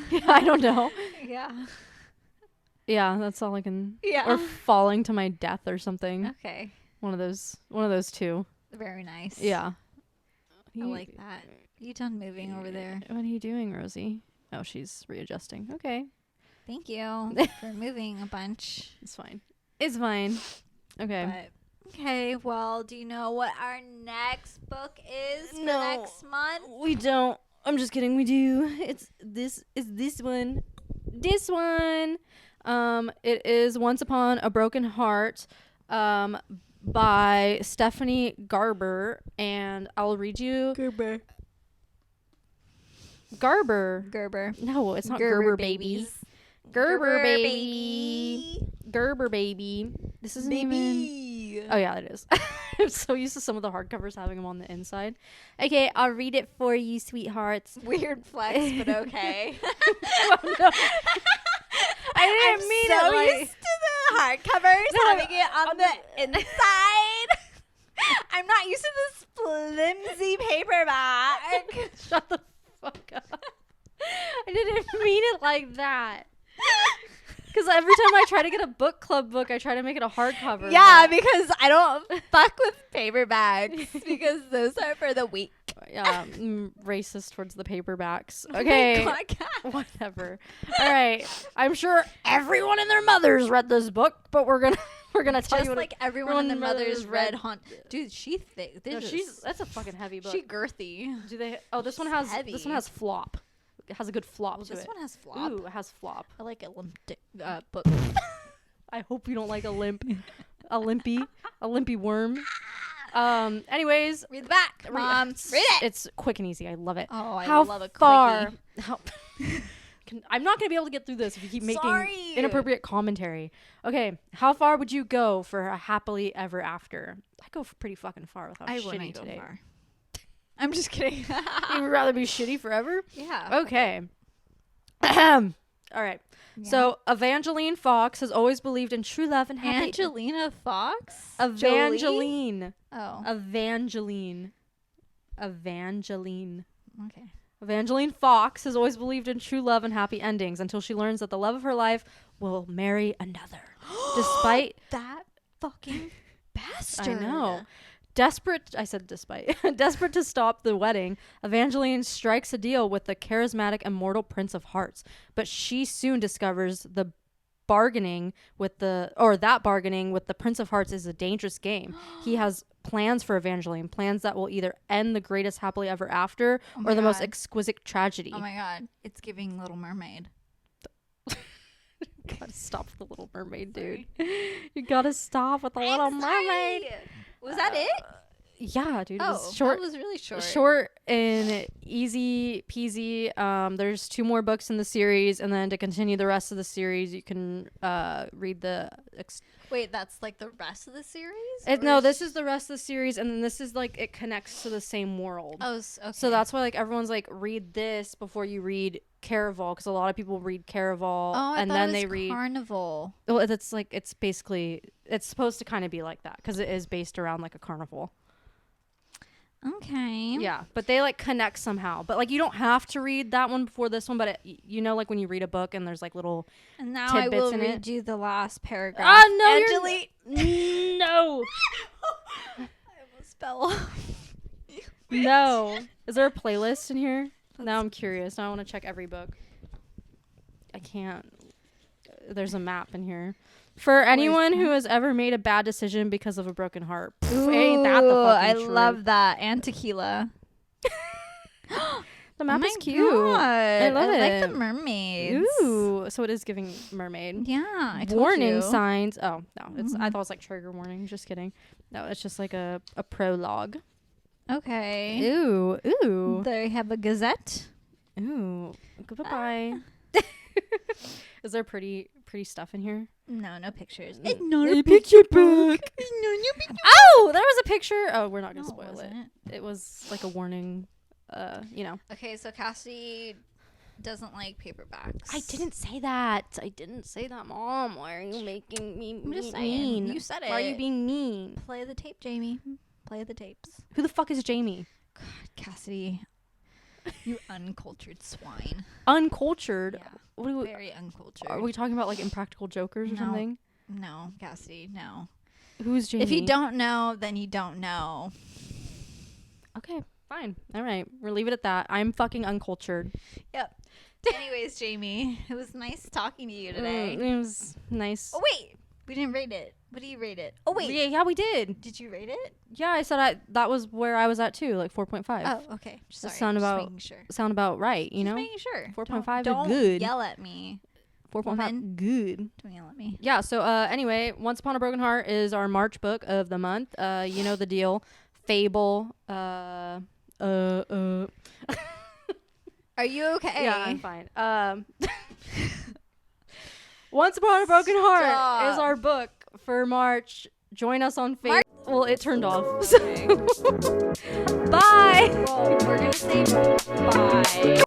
Yeah, I don't know. Yeah. Yeah, that's all I can. Yeah. Or falling to my death or something. Okay. One of those two. Very nice. Yeah. I like that. You done moving over there? What are you doing, Rosie? Oh, she's readjusting. Okay. Thank you for moving a bunch. It's fine. It's fine. Okay. But, okay, well, do you know what our next book is for No. next month? We don't. I'm just kidding. We do. It's this one. This one. It is Once Upon a Broken Heart, by Stephanie Garber, and I'll read you. Garber. No, it's not Gerber baby. Gerber baby. Gerber baby. This isn't even. Oh yeah, it is. I'm so used to some of the hardcovers having them on the inside. Okay, I'll read it for you, sweethearts. Weird flex, but okay. Oh, no. I didn't mean so it like. used to the hardcovers having it on the inside. I'm not used to this flimsy paperback. Shut the fuck up. I didn't mean it like that. Because every time I try to get a book club book, I try to make it a hardcover. Yeah, because I don't fuck with paperbacks because those are for the weak. Yeah, racist towards the paperbacks. Okay, whatever. All right, I'm sure everyone and their mothers read this book, but we're gonna tell Just you what like everyone and their mothers read Dude, she's thick. No, that's a fucking heavy book. She girthy. Do they? Oh, this one has heavy. This one has flop. It has a good flop to This it. one has flop. Ooh, it has flop. I like a limp book. I hope you don't like a limpy worm. Anyways, Read the back, Mom. Read it. It's quick and easy. I love it. Oh, I How love a far? quickie. I'm not gonna be able to get through this if you keep making Sorry. inappropriate commentary. Okay, how far would you go for a happily ever after? I go pretty fucking far with how I shitty wouldn't go today. far. I'm just kidding. You would rather be shitty forever? Yeah. Okay. All right. Yeah. So Evangeline Fox has always believed in true love and happy. Angelina Fox? Evangeline. Oh. Evangeline. Okay. Evangeline Fox has always believed in true love and happy endings until she learns that the love of her life will marry another. Despite that fucking bastard. I know. Desperate to stop the wedding, Evangeline strikes a deal with the charismatic immortal Prince of Hearts, but she soon discovers that bargaining with the Prince of Hearts is a dangerous game. He has plans for Evangeline, plans that will either end the greatest happily ever after or the most exquisite tragedy. Oh my god, it's giving Little Mermaid. Gotta stop with the Little Mermaid, dude. You gotta stop with the Little Mermaid. Was that it? Yeah, dude. It was Oh, short. that was really short. Short and easy peasy. There's 2 more books in the series, and then to continue the rest of the series, you can read the. Wait, that's like the rest of the series? No, this is the rest of the series, and then this is like it connects to the same world. Oh, okay. So that's why like everyone's like read this before you read Caraval, because a lot of people read Caraval and then they read Carnival. Well, it's like it's basically it's supposed to kind of be like that because it is based around like a carnival. Okay. Yeah, but they like connect somehow. But like you don't have to read that one before this one. But you know, like when you read a book and there's like little and now tidbits I will in read it. you the last paragraph. Oh no, Angelina. No. I almost spell. No. Is there a playlist in here? Now I'm curious. Now I want to check every book. I can't. There's a map in here. For anyone who has ever made a bad decision because of a broken heart. Ooh, Ain't that the fucking I truth. love that. And tequila. The map is cute. God. I love it. I like the mermaids. Ooh, so it is giving mermaid. Yeah, I told Warning you. signs. Oh no, it's. I thought it was like trigger warning. Just kidding. No, it's just like a prologue. Okay. Ooh. They have a gazette. Ooh. Goodbye. Is there pretty stuff in here? No pictures. It's not a picture book. Oh, there was a picture. Oh, we're not gonna No, spoil it. wasn't. It was like a warning. You know. Okay, so Cassidy doesn't like paperbacks. I didn't say that. Mom. Why are you making me I'm just mean? saying. You said it. Why are you being mean? Play the tape, Jamie. Play the tapes. Who the fuck is Jamie? God, Cassidy. You uncultured swine. Uncultured? Yeah. What do we, Very uncultured. are we talking about like Impractical Jokers or No. something? No, Cassidy, no. Who's Jamie? If you don't know, then you don't know. Okay, fine. All right. We'll leave it at that. I'm fucking uncultured. Yep. Anyways, Jamie, it was nice talking to you today. It was nice. Oh, wait. We didn't rate it. What do you rate it? Oh, wait. Yeah, we did. Did you rate it? Yeah, I said that was where I was at too, like 4.5. Oh, okay. Sorry. sound just about- making sure. Sound about right, you Just know? making sure. 4.5 is Don't good. yell at me. 4.5 woman. good. Don't yell at me. Yeah, so anyway, Once Upon a Broken Heart is our March book of the month. You know the deal. Fable. Are you okay? Yeah, I'm fine. Once Upon a Broken Heart is our book for March. Join us on Facebook. Well, it turned off. Okay. Bye. Well, we're gonna say bye.